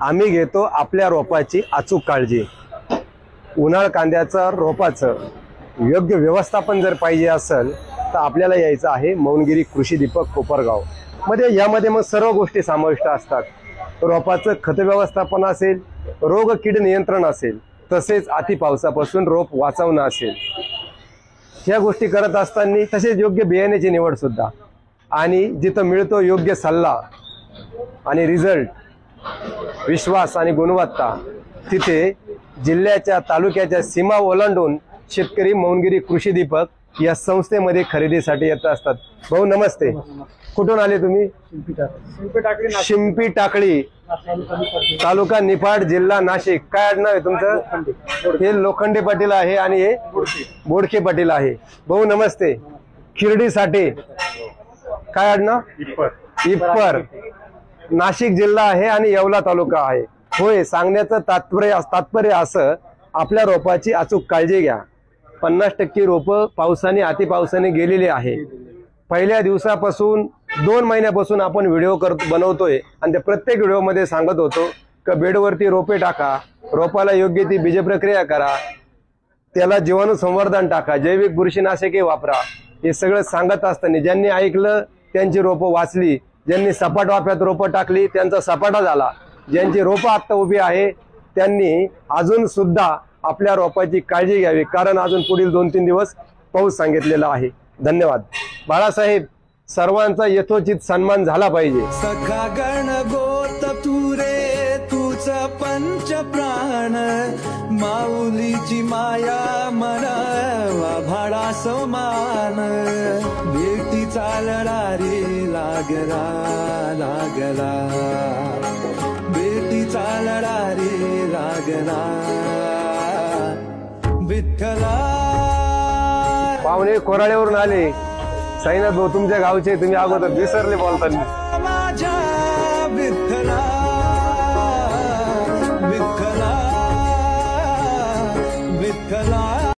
आम्ही घेतो आपल्या रोपाची अचूक काळजी। उन्हाळ कांद्याचं रोपाचं योग्य व्यवस्थापन जर पाहिजे असेल तर आपल्याला यायचं आहे मौनगिरी कृषी दीपक कोपरगाव मध्ये। यामध्ये मग सर्व गोष्टी समाविष्ट असतात। रोपाचं खत व्यवस्थापन असेल, रोग कीड नियंत्रण असेल, तसेच अति पावसापासून रोप वाचवणं असेल, ह्या गोष्टी करत असताना तसेच योग्य बियाण्याची निवड सुद्धा, आणि जिथं मिळतो योग्य सल्ला आणि रिझल्ट, विश्वास आणि गुणवत्ता, तिथे जिल्ह्याच्या तालुक्याच्या सीमा ओलांडून शेतकरी मौनगिरी कृषी दीपक या संस्थेमध्ये खरेदीसाठी येत असतात। भाऊ नमस्ते, कुठून आले तुम्ही? शिंपी टाकळी, तालुका निफाड, जिल्हा नाशिक। काय आडनाव आहे तुमचं? हे लोखंडे पाटील आहे आणि हे बोडके पाटील आहे। भाऊ नमस्ते। खिरडीसाठी काय आडनाव? इप्पर, नाशिक जिल्हा आहे आणि येवला तालुका आहे। होय, सांगण्याचं तात्पर्य असं, आपल्या रोपाची अचूक काळजी घ्या। 50% रोप पावसाने अति पावसाने गेलेली आहे। पहिल्या दिवसापासून 2 महिन्यापासून आपण व्हिडिओ बनवतोय आणि त्या प्रत्येक व्हिडिओमध्ये सांगत होतो की बेडवरती रोपे टाका, रोपाला योग्य ती बीज प्रक्रिया करा, त्याला जीवाणू संवर्धन टाका, जैविक बुरशीनाशके वापरा। हे सगळं सांगत असताना ज्यांनी ऐकलं त्यांची रोपं वाचली, ज्यांनी सपाट वाफ्यात रोपं टाकली त्यांचा सपाटा झाला, ज्यांची रोपं आत्ता उभी आहे त्यांनी अजून सुद्धा आपल्या रोपाची काळजी घ्यावी, कारण अजून पुढील 2-3 दिवस पाऊस सांगितलेला आहे। धन्यवाद। बाळासाहेब, सर्वांचा यथोचित सन्मान झाला पाहिजे। सखा गण गोत तुरे तुझ पंच प्राण, माऊलीची माया मनावा भाडा समान, भेटीचा लढा रे लागला लागला, भेटीचा लढा रे लागला विठ्ठला। पाहुणे कोराळ्यावरून आले। साईनाथ भाऊ तुमच्या गावचे, तुम्ही अगोदर विसरले बोलताना। माझ्या विठ्ठला